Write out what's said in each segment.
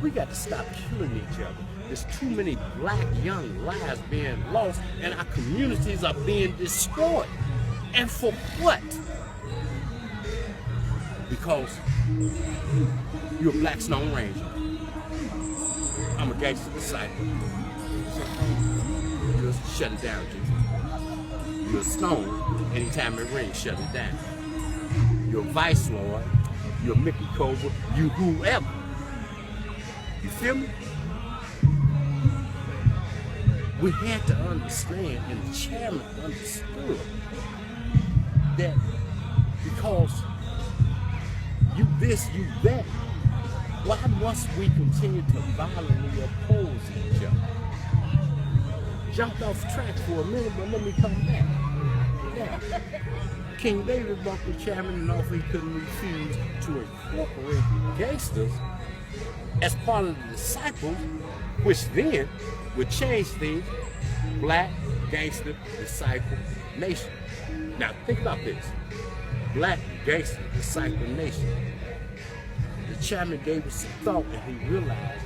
we got to stop killing each other. There's too many black young lives being lost, and our communities are being destroyed. And for what? Because you're a Black Stone Ranger. I'm a gangster disciple. You shut it down, Jesus. You're a stone. Anytime it rings, shut it down. You're a vice lord. You're a Mickey Cobra. You whoever. You feel me? We had to understand, and the chairman understood, that because you this, you that, why must we continue to violently oppose each other? Jumped off track for a minute, but let me come back. Yeah. King David bumped the chairman and offered he couldn't refuse to incorporate gangsters as part of the disciples, which then would change things. Black Gangster Disciple Nation. Now think about this. Black Gangster Disciple Nation. The chairman gave us some thought, and he realized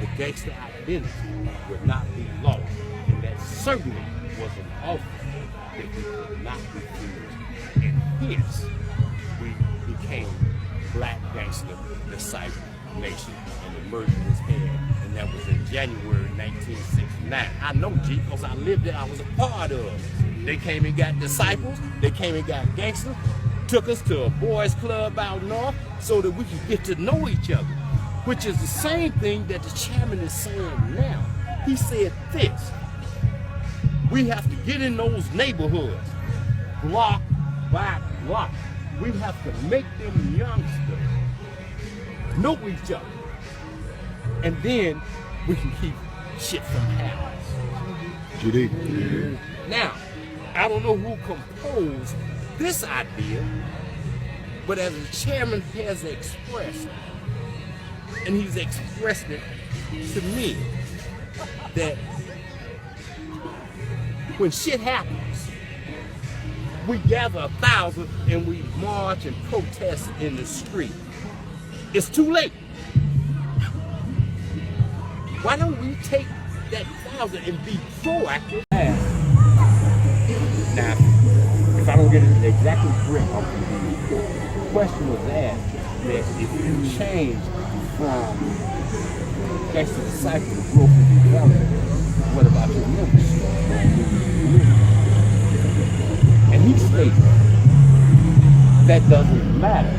the gangster identity would not be lost, and that certainly was an offer that we could not refuse. And hence, we became Black Gangster Disciple Nation, and the merger was had, and that was in January 1969. I know, G, because I lived there, I was a part of it. They came and got disciples, they came and got gangsters, took us to a boys club out north so that we could get to know each other, which is the same thing that the chairman is saying now. He said this: we have to get in those neighborhoods, block by block. We have to make them youngsters know each other, and then we can keep shit from happening. GD. Now, I don't know who composed this idea, but as the chairman has expressed, and he's expressed it to me, that when shit happens, we gather 1,000 and we march and protest in the street. It's too late. Why don't we take that 1,000 and be proactive? Now, if I don't get it exactly correct, the question was asked that if you change from gangster disciple to growth and development, what about your membership? And he stated that doesn't matter.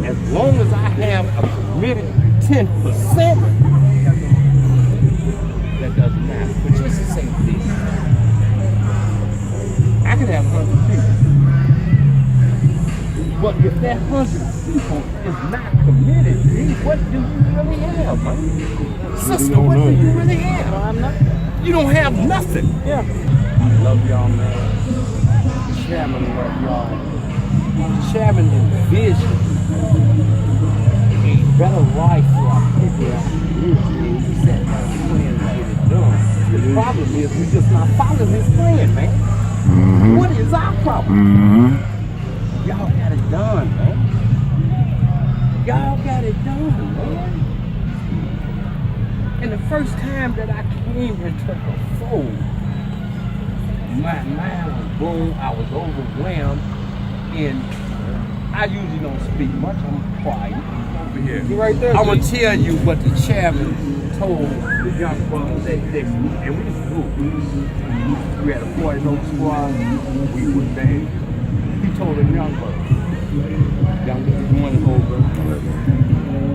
As long as I have a committed 10%, that doesn't matter. But just to say this, I can have 100 people. But if that 100 people is not committed, then what do you really have, man? Sister, what do you really have? I'm not. You don't have nothing. Yeah. I love y'all, man. The chairman love y'all. The chairman envisioned a better life for our people out in the community. He sat down and planned to get it done. The problem is we just not following his plan, man. Mm-hmm. What is our problem? Mm-hmm. Y'all got it done, man. Y'all got it done, man. And the first time that I came into the fold, my mind was blown. I was overwhelmed, and I usually don't speak much. I'm quiet. Over here. You right there. I'm gonna tell you what the chairman told the young brothers that and we just grew. We had a 40 note squad. We was band. He told them young brothers, young brothers, one is over.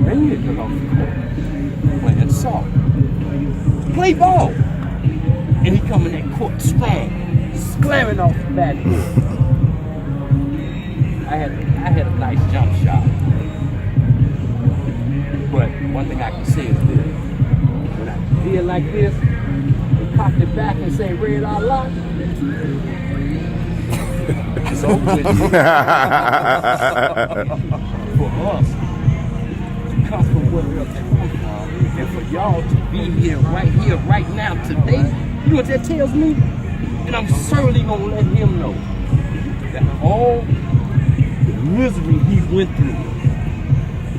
They need to get off the court, playing soft, play ball, and he come in that court strong, slamming off the backboard. I had a nice jump shot, but one thing I can say is this: when I feel like this, and cock it back and say "Red Allah," it's over with. For us to come from where we are coming from, and for y'all to be here, right now, today, you know what that tells me? And I'm certainly gonna let him know that all the misery he went through,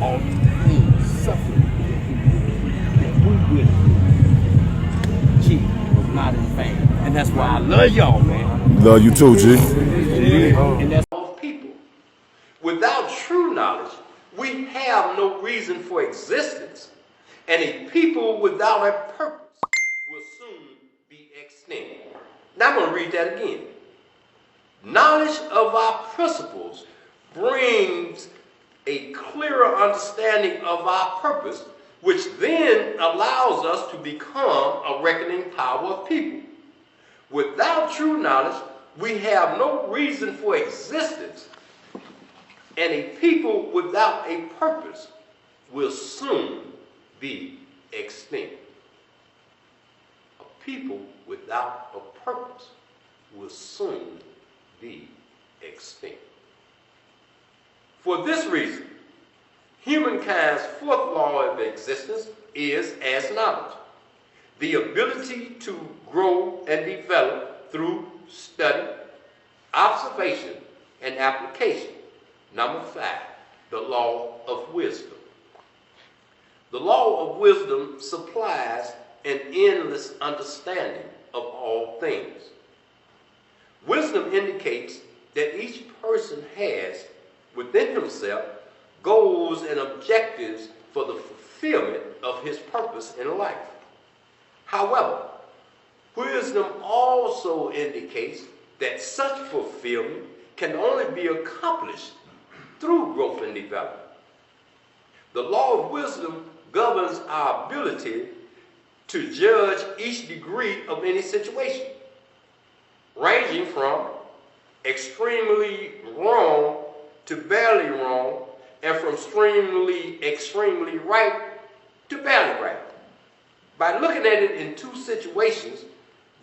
all the pain, suffering, with G was not in vain. And that's why I love y'all, man. Love you too, G. And that's of people. Without true knowledge, we have no reason for existence, and a people without a purpose will soon be extinct. Now I'm going to read that again. Knowledge of our principles brings a clearer understanding of our purpose, which then allows us to become a reckoning power of people. Without true knowledge, we have no reason for existence, and a people without a purpose will soon be extinct. A people without a purpose will soon be extinct. For this reason, humankind's fourth law of existence is as knowledge, the ability to grow and develop through study, observation, and application. Number 5, the law of wisdom. The law of wisdom supplies an endless understanding of all things. Wisdom indicates that each person has within himself goals and objectives for the fulfillment of his purpose in life. However, wisdom also indicates that such fulfillment can only be accomplished through growth and development. The law of wisdom governs our ability to judge each degree of any situation, ranging from extremely wrong to barely wrong, and from extremely right to barely right. By looking at it in two situations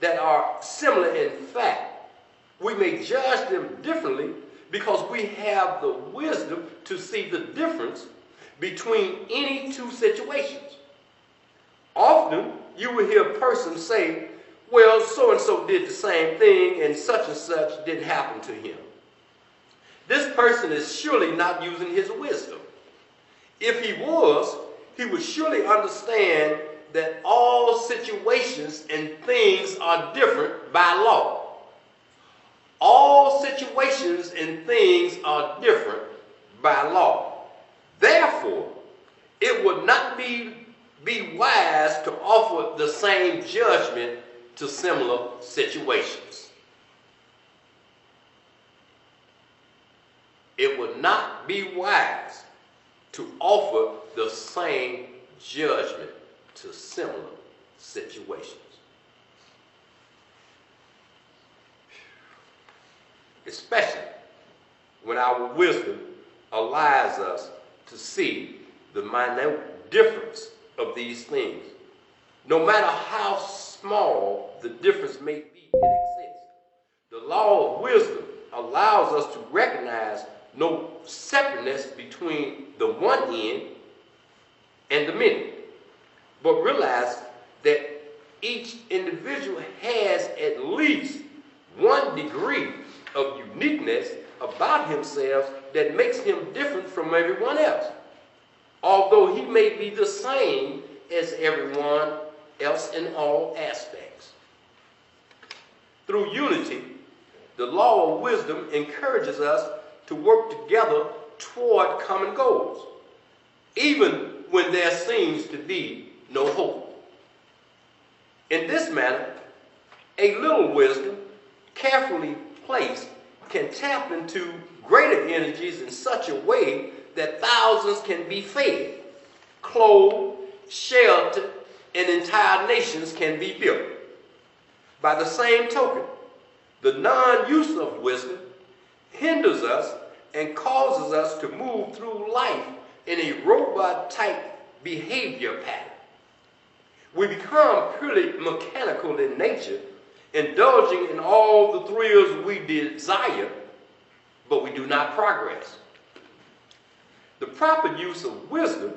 that are similar in fact, we may judge them differently because we have the wisdom to see the difference between any two situations. Often, you will hear a person say, well, so-and-so did the same thing and such didn't happen to him. This person is surely not using his wisdom. If he was, he would surely understand that all situations and things are different by law. All situations and things are different by law. Therefore, it would not be wise to offer the same judgment to similar situations. It would not be wise to offer the same judgment to similar situations. Especially when our wisdom allows us to see the minute difference of these things. No matter how small the difference may be, it exists. The law of wisdom allows us to recognize no separateness between the one end and the many, but realize that each individual has at least one degree of uniqueness about himself that makes him different from everyone else, although he may be the same as everyone else in all aspects. Through unity, the law of wisdom encourages us to work together toward common goals, even when there seems to be no hope. In this manner, a little wisdom, carefully placed, can tap into greater energies in such a way that thousands can be fed, clothed, sheltered, and entire nations can be built. By the same token, the non-use of wisdom hinders us and causes us to move through life in a robot-type behavior pattern. We become purely mechanical in nature, indulging in all the thrills we desire, but we do not progress. The proper use of wisdom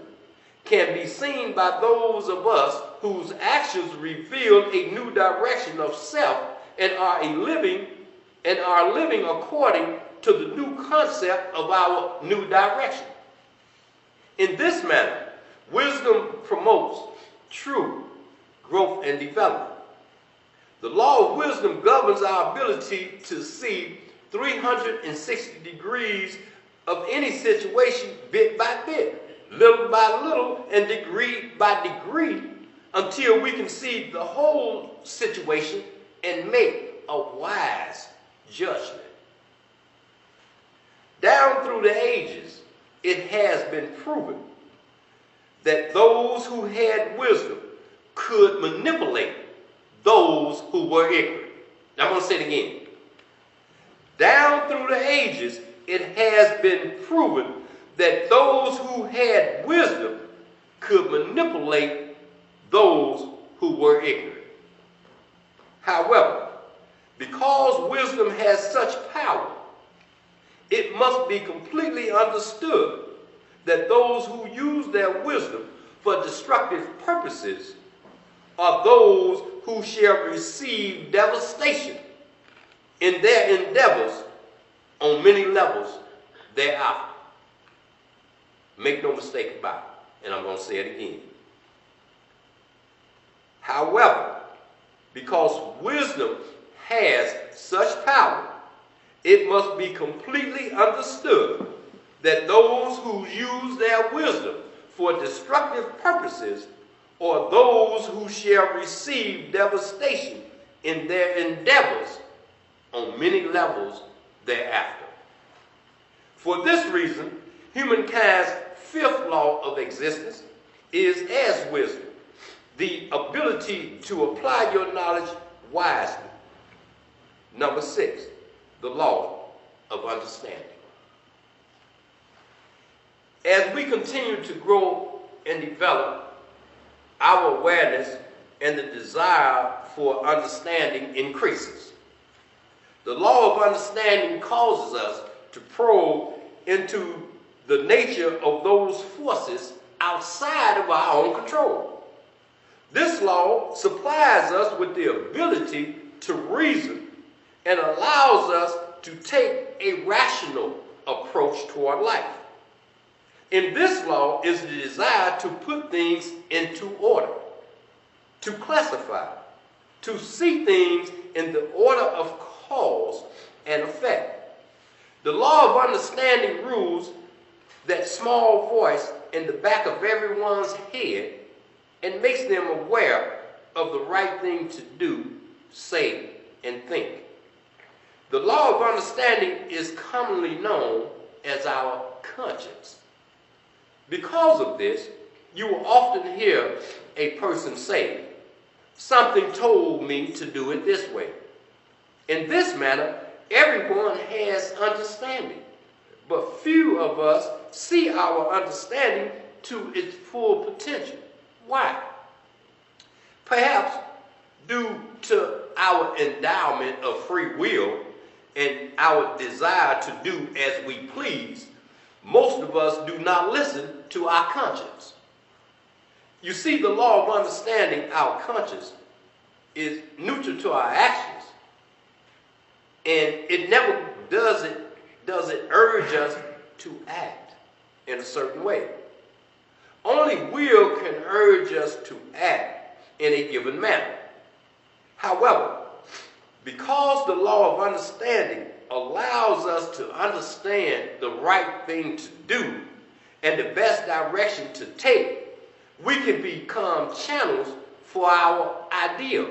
can be seen by those of us whose actions reveal a new direction of self and are living according to the new concept of our new direction. In this manner, wisdom promotes true growth and development. The law of wisdom governs our ability to see 360 degrees of any situation bit by bit, little by little, and degree by degree, until we can see the whole situation and make a wise judgment. Down through the ages, it has been proven that those who had wisdom could manipulate those who were ignorant. I'm going to say it again. Down through the ages, it has been proven that those who had wisdom could manipulate those who were ignorant. However, because wisdom has such power, it must be completely understood that those who use their wisdom for destructive purposes are those who shall receive devastation in their endeavors on many levels thereafter. Make no mistake about it, and I'm going to say it again. However, because wisdom has such power, it must be completely understood that those who use their wisdom for destructive purposes are those who shall receive devastation in their endeavors on many levels thereafter. For this reason, humankind's fifth law of existence is as wisdom, the ability to apply your knowledge wisely. Number 6, the law of understanding. As we continue to grow and develop, our awareness and the desire for understanding increases. The law of understanding causes us to probe into the nature of those forces outside of our own control. This law supplies us with the ability to reason and allows us to take a rational approach toward life. In this law is the desire to put things into order, to classify, to see things in the order of cause and effect. The law of understanding rules that small voice in the back of everyone's head and makes them aware of the right thing to do, say, and think. The law of understanding is commonly known as our conscience. Because of this, you will often hear a person say, "Something told me to do it this way." In this manner, everyone has understanding, but few of us see our understanding to its full potential. Why? Perhaps due to our endowment of free will and our desire to do as we please, most of us do not listen to our conscience. You see, the law of understanding our conscience is neutral to our actions, and it never does it urge us to act in a certain way. Only will can urge us to act in a given manner. However, because the law of understanding allows us to understand the right thing to do and the best direction to take, we can become channels for our ideal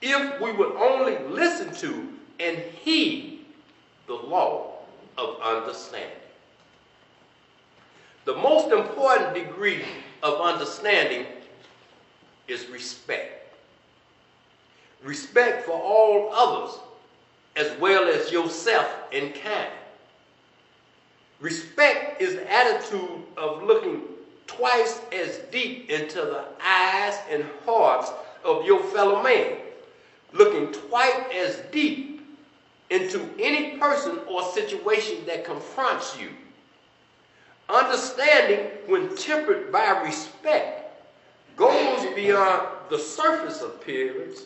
if we would only listen to and heed the law of understanding. The most important degree of understanding is respect. Respect for all others as well as yourself and kind. Respect is the attitude of looking twice as deep into the eyes and hearts of your fellow man, looking twice as deep into any person or situation that confronts you. Understanding, when tempered by respect, goes beyond the surface appearance,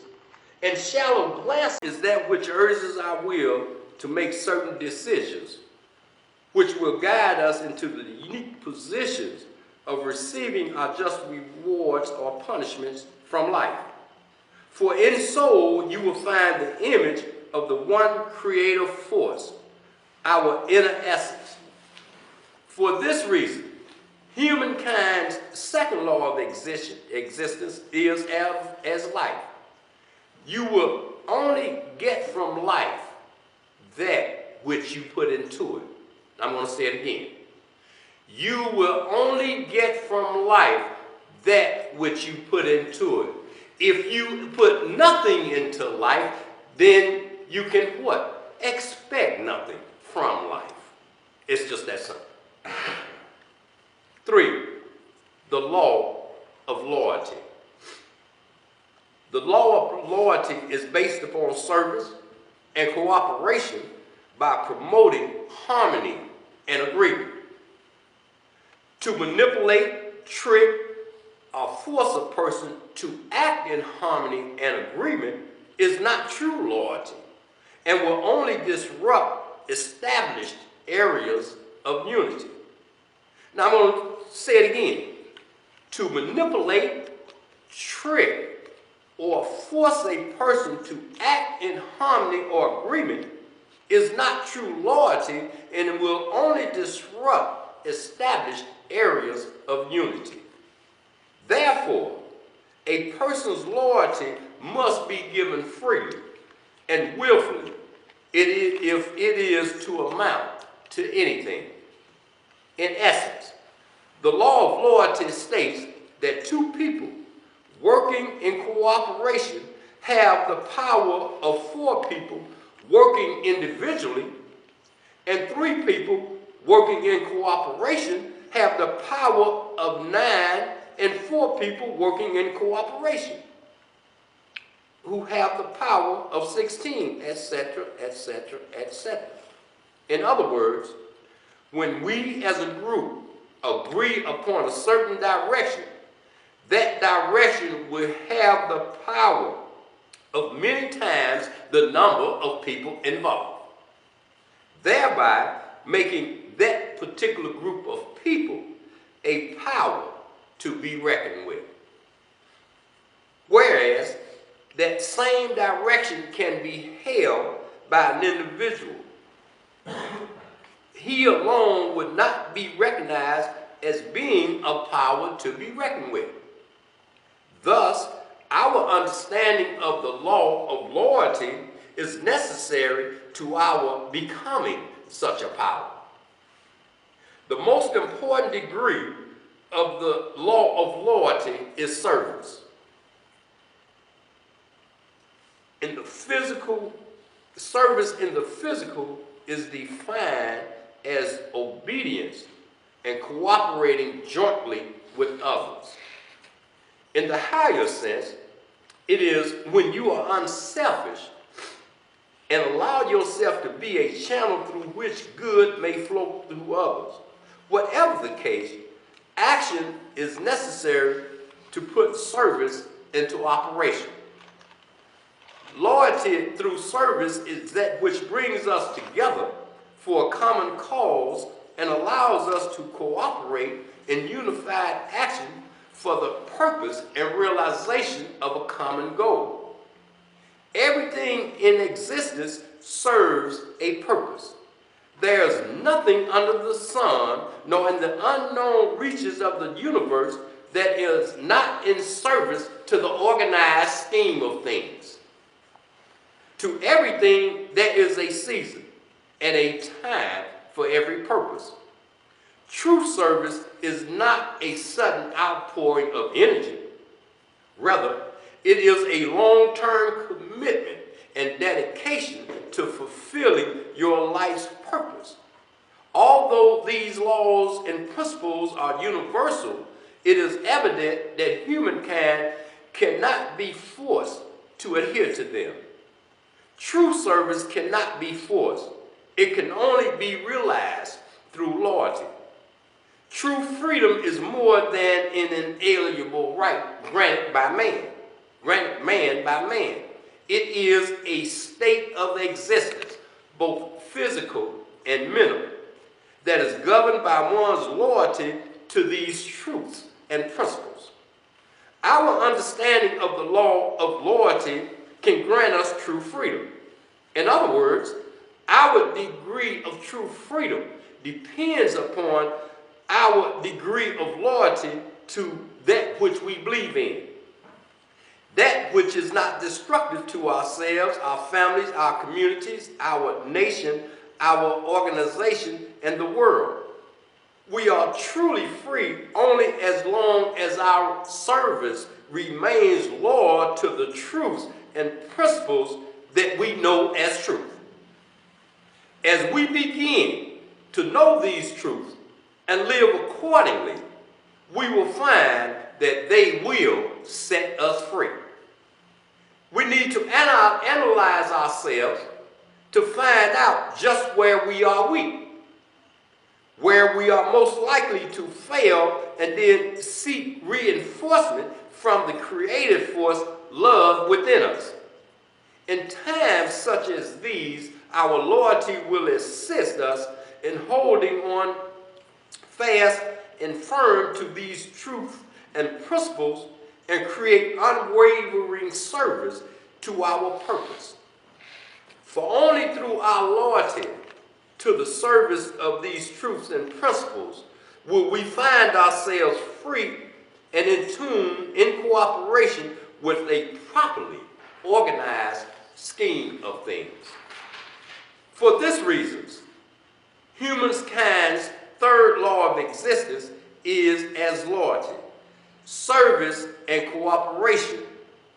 and shallow glance is that which urges our will to make certain decisions, which will guide us into the unique positions of receiving our just rewards or punishments from life. For in soul you will find the image of the one creative force, our inner essence. For this reason, humankind's second law of existence is as life. You will only get from life that which you put into it. I'm going to say it again. You will only get from life that which you put into it. If you put nothing into life, then you can what? Expect nothing from life. It's just that simple. 3, the law of loyalty. The law of loyalty is based upon service and cooperation by promoting harmony and agreement. To manipulate, trick, or force a person to act in harmony and agreement is not true loyalty and will only disrupt established areas of unity. Now I'm going to say it again. To manipulate, trick, or force a person to act in harmony or agreement is not true loyalty and it will only disrupt established areas of unity. Therefore, a person's loyalty must be given freely and willfully if it is to amount to anything. In essence, the law of loyalty states that 2 people working in cooperation have the power of 4 people working individually, and 3 people working in cooperation have the power of 9 and 4 people working in cooperation who have the power of 16, etc., etc., etc. In other words, when we as a group agree upon a certain direction, that direction will have the power of many times the number of people involved, thereby making that particular group of people a power to be reckoned with. Whereas that same direction can be held by an individual, he alone would not be recognized as being a power to be reckoned with. Thus, our understanding of the law of loyalty is necessary to our becoming such a power. The most important degree of the law of loyalty is service. In the physical, service in the physical is defined as obedience and cooperating jointly with others. In the higher sense, it is when you are unselfish and allow yourself to be a channel through which good may flow through others. Whatever the case, action is necessary to put service into operation. Loyalty through service is that which brings us together for a common cause and allows us to cooperate in unified action for the purpose and realization of a common goal. Everything in existence serves a purpose. There is nothing under the sun, nor in the unknown reaches of the universe, that is not in service to the organized scheme of things. To everything there is a season and a time for every purpose. True service is not a sudden outpouring of energy. Rather, it is a long-term commitment and dedication to fulfilling your life's purpose. Although these laws and principles are universal, it is evident that humankind cannot be forced to adhere to them. True service cannot be forced. It can only be realized through loyalty. True freedom is more than an inalienable right granted by man by man. It is a state of existence, both physical and mental, that is governed by one's loyalty to these truths and principles. Our understanding of the law of loyalty can grant us true freedom. In other words, our degree of true freedom depends upon our degree of loyalty to that which we believe in. That which is not destructive to ourselves, our families, our communities, our nation, our organization, and the world. We are truly free only as long as our service remains loyal to the truths and principles that we know as truth. As we begin to know these truths and live accordingly, we will find that they will set us free. We need to analyze ourselves to find out just where we are weak, where we are most likely to fail, and then seek reinforcement from the creative force, love, within us. In times such as these, our loyalty will assist us in holding on fast and firm to these truths and principles and create unwavering service to our purpose. For only through our loyalty to the service of these truths and principles will we find ourselves free and in tune, in cooperation with a properly organized scheme of things. For this reason, humankind's third law of existence is as loyalty, service, and cooperation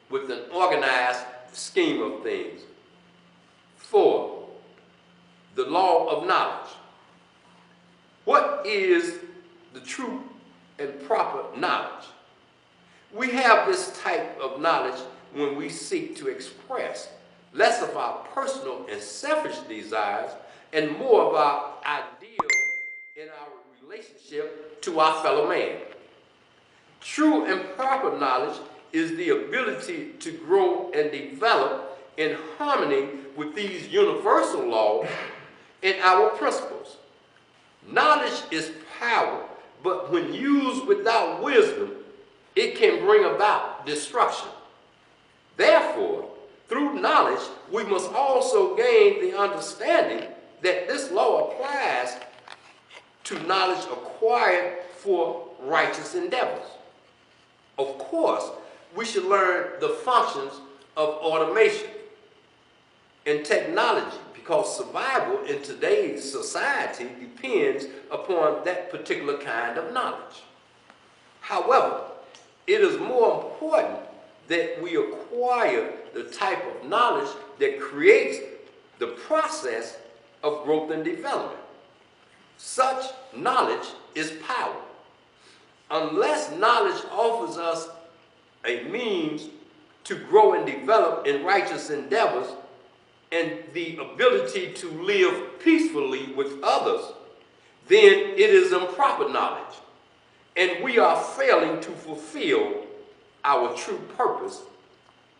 with an organized scheme of things. 4, the law of knowledge. What is the true and proper knowledge? We have this type of knowledge when we seek to express less of our personal and selfish desires and more of our ideal in our relationship to our fellow man. True and proper knowledge is the ability to grow and develop in harmony with these universal laws and our principles. Knowledge is power, but when used without wisdom, it can bring about destruction. Therefore, through knowledge, we must also gain the understanding that this law applies to knowledge acquired for righteous endeavors. Of course, we should learn the functions of automation and technology because survival in today's society depends upon that particular kind of knowledge. However, it is more important that we acquire the type of knowledge that creates the process of growth and development. Such knowledge is power. Unless knowledge offers us a means to grow and develop in righteous endeavors and the ability to live peacefully with others, then it is improper knowledge, and we are failing to fulfill our true purpose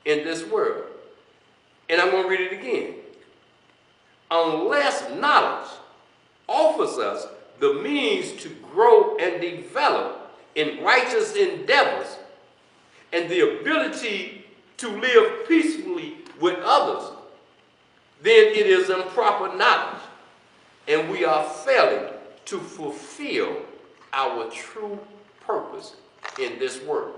in this world. And I'm going to read it again. Unless knowledge offers us the means to grow and develop in righteous endeavors and the ability to live peacefully with others, then it is improper knowledge, and we are failing to fulfill our true purpose in this world.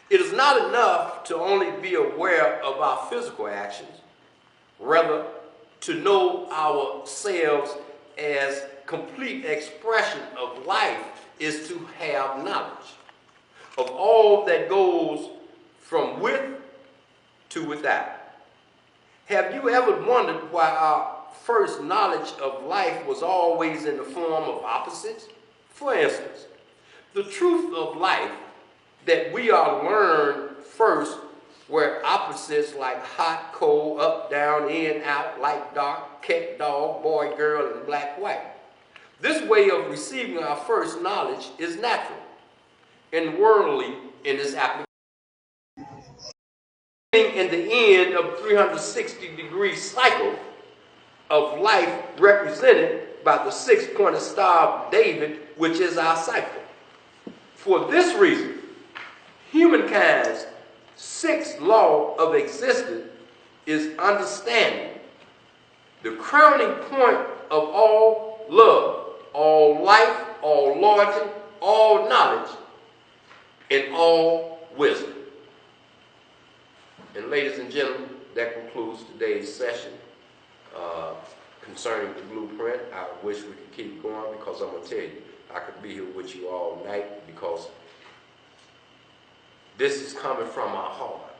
It is not enough to only be aware of our physical actions. Rather, to know ourselves as complete expression of life is to have knowledge of all that goes from with to without. Have you ever wondered why our first knowledge of life was always in the form of opposites? For instance, the truth of life that we are learned first were opposites like hot, cold, up, down, in, out, light, dark, cat, dog, boy, girl, and black, white. This way of receiving our first knowledge is natural and worldly in its application. In the end of 360-degree cycle of life represented by the six-pointed star of David, which is our cipher. For this reason, humankind's sixth law of existence is understanding, the crowning point of all love, all life, all loyalty, all knowledge, and all wisdom. And ladies and gentlemen, that concludes today's session concerning the blueprint. I wish we could keep going, because I'm going to tell you, I could be here with you all night, because this is coming from our heart.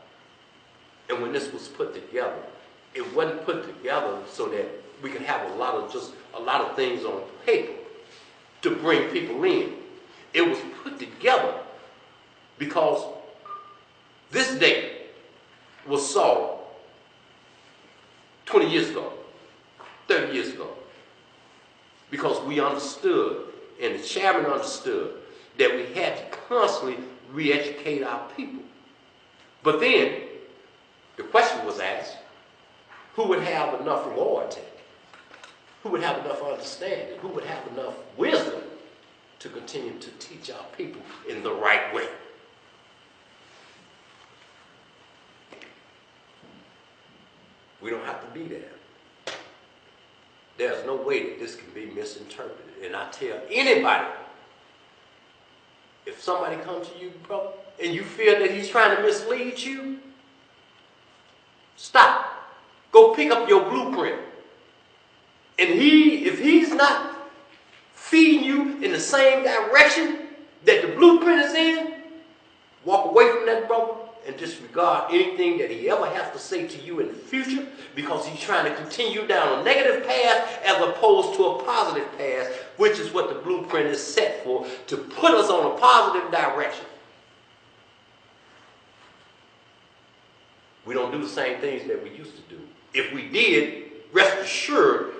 And when this was put together, it wasn't put together so that we could have a lot of things on paper to bring people in. It was put together because this day was solved 20 years ago, 30 years ago, because we understood, and the chairman understood, that we had to constantly re-educate our people. But then the question was asked, who would have enough loyalty? Who would have enough understanding? Who would have enough wisdom to continue to teach our people in the right way? We don't have to be there. There's no way that this can be misinterpreted. And I tell anybody, if somebody comes to you, brother, and you feel that he's trying to mislead you, stop. Go pick up your blueprint. And if he's not feeding you in the same direction that the blueprint is in, walk away from that brother and disregard anything that he ever has to say to you in the future, because he's trying to continue down a negative path as opposed to a positive path, which is what the blueprint is set for, to put us on a positive direction. We don't do the same things that we used to do. If we did, rest assured,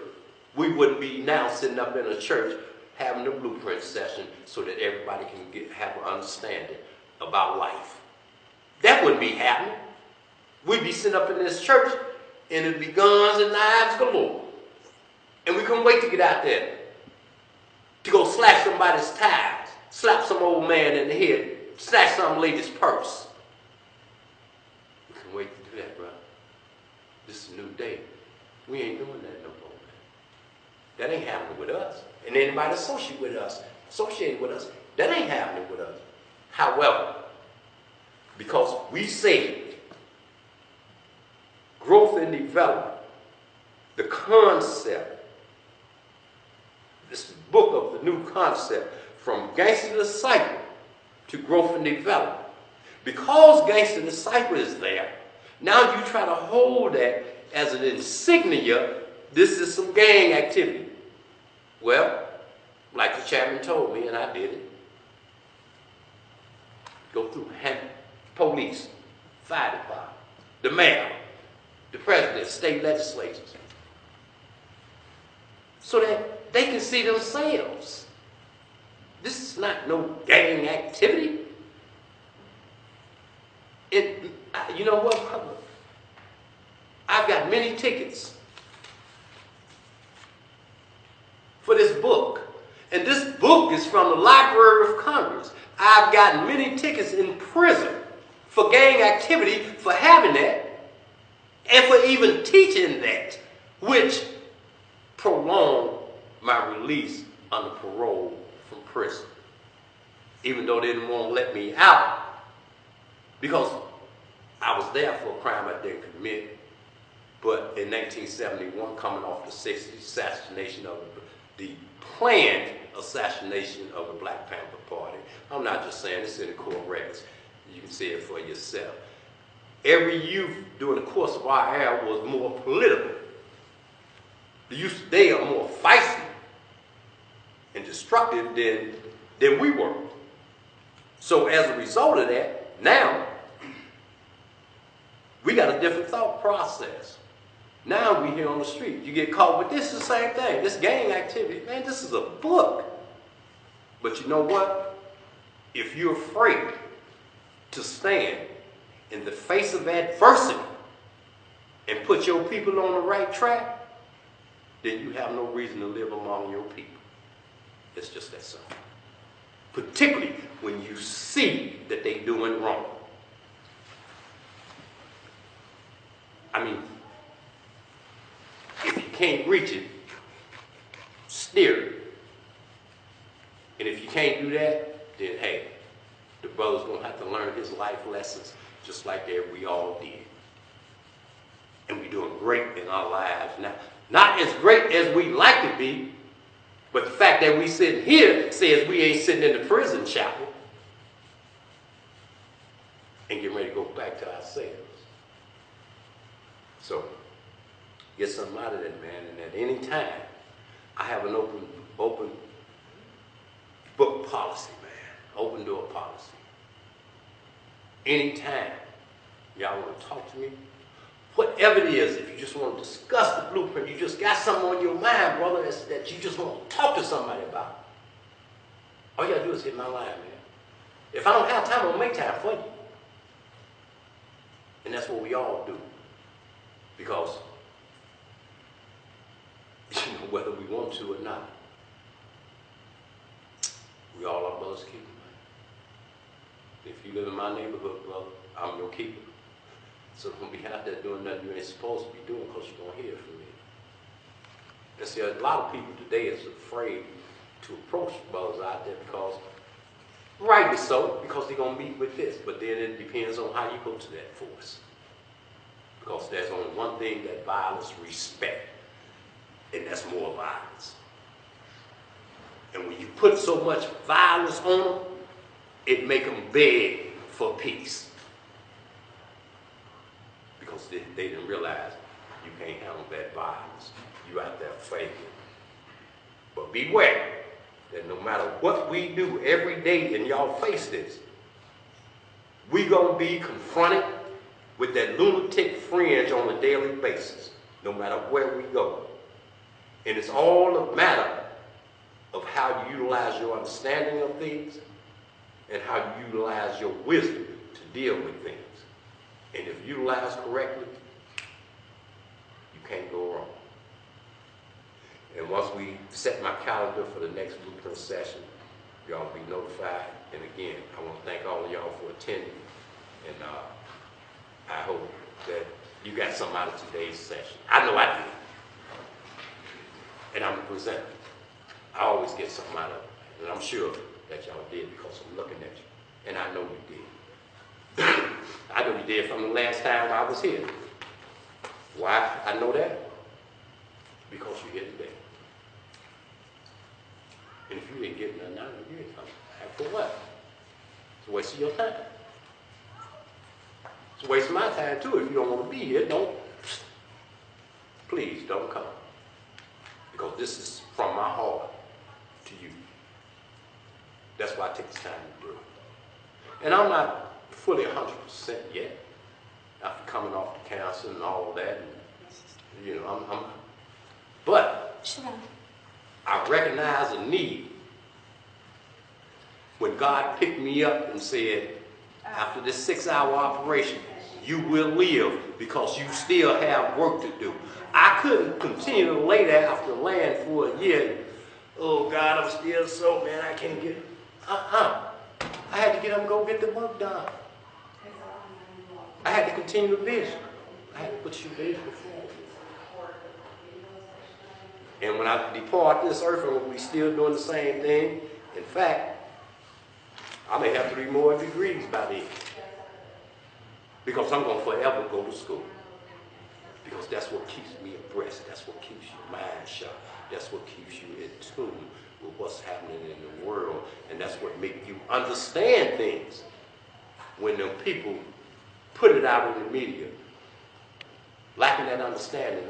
we wouldn't be now sitting up in a church having a blueprint session so that everybody can have an understanding about life. That wouldn't be happening. We'd be sitting up in this church and it'd be guns and knives galore. And we couldn't wait to get out there to go slash somebody's tires, slap some old man in the head, snatch some lady's purse. We couldn't wait to do that, brother. This is a new day. We ain't doing that no more, man. That ain't happening with us. And anybody associated with us, that ain't happening with us. However, because we say growth and development, the concept, this book of the new concept, from gangster disciple to growth and development. Because gangster disciple is there, now you try to hold that as an insignia. This is some gang activity. Well, like the chairman told me, and I did it, go through police, fire department, the mayor, the president, state legislatures, so that they can see themselves. This is not no gang activity. You know what? I've got many tickets for this book. And this book is from the Library of Congress. I've gotten many tickets in prison for gang activity, for having that, and for even teaching that, which prolonged my release under parole from prison. Even though they didn't want to let me out, because I was there for a crime I didn't commit. But in 1971, coming off the 60th assassination of the planned assassination of the Black Panther Party. I'm not just saying this in the court records. You can see it for yourself. Every youth during the course of our era was more political. The youth today are more feisty and destructive than we were. So as a result of that, now we got a different thought process. Now we here on the street, you get caught with this is the same thing. This gang activity, man, this is a book. But you know what? If you're afraid to stand in the face of adversity and put your people on the right track, then you have no reason to live among your people. It's just that simple. Particularly when you see that they're doing wrong. I mean, if you can't reach it, steer it. And if you can't do that, then hey, the brother's gonna have to learn his life lessons just like that we all did. And we're doing great in our lives now. Not as great as we like to be, but the fact that we sitting here says we ain't sitting in the prison chapel and getting ready to go back to ourselves. So, get something out of that, man. And at any time, I have an open book policy, man. Open door policy. Anytime y'all want to talk to me, whatever it is, if you just want to discuss the blueprint, you just got something on your mind, brother, that you just want to talk to somebody about, all you got to do is hit my line, man. If I don't have time, I'll make time for you. And that's what we all do. Because, whether we want to or not, we all are brothers keepers, man. If you live in my neighborhood, brother, I'm your keeper. So don't be out there doing nothing you ain't supposed to be doing because you're going to hear from me. And see, a lot of people today is afraid to approach brothers out there because, rightly so, because they're going to meet with this. But then it depends on how you go to that force. Because there's only one thing that violence respect, and that's more violence. And when you put so much violence on them, it make them beg for peace. Because they didn't realize you can't handle that violence. You out there faking. But beware that no matter what we do every day, and y'all face this, we gonna be confronted with that lunatic fringe on a daily basis, no matter where we go. And it's all a matter of how you utilize your understanding of things and how you utilize your wisdom to deal with things. And if utilized correctly, you can't go wrong. And once we set my calendar for the next blueprint session, y'all will be notified. And again, I want to thank all of y'all for attending. And I hope that you got something out of today's session. I know I did. And I'm the presenter. I always get something out of it. And I'm sure that y'all did because I'm looking at you. And I know you did. I know you did from the last time I was here. Why I know that? Because you're here today. And if you didn't get nothing out of it, you ain't coming back for what? It's a waste of your time. It's a waste of my time too. If you don't want to be here, please don't come. Because this is from my heart to you. That's why I take the time to do it. And I'm not fully 100% yet, after coming off the cancer and all of that. And, but I recognize a need when God picked me up and said, after this 6-hour operation, you will live because you still have work to do. I couldn't continue to lay there after laying for a year. Oh God, I'm still so, man, I can't get it. I had to get up and go get the work done. I had to continue the vision. I had to put your vision before. And when I depart this earth, I'm going to be still doing the same thing. In fact, I may have 3 more degrees by then. Because I'm going to forever go to school. Because that's what keeps me abreast. That's what keeps your mind sharp. That's what keeps you in tune with what's happening in the world. And that's what makes you understand things. When them people put it out in the media, lacking that understanding,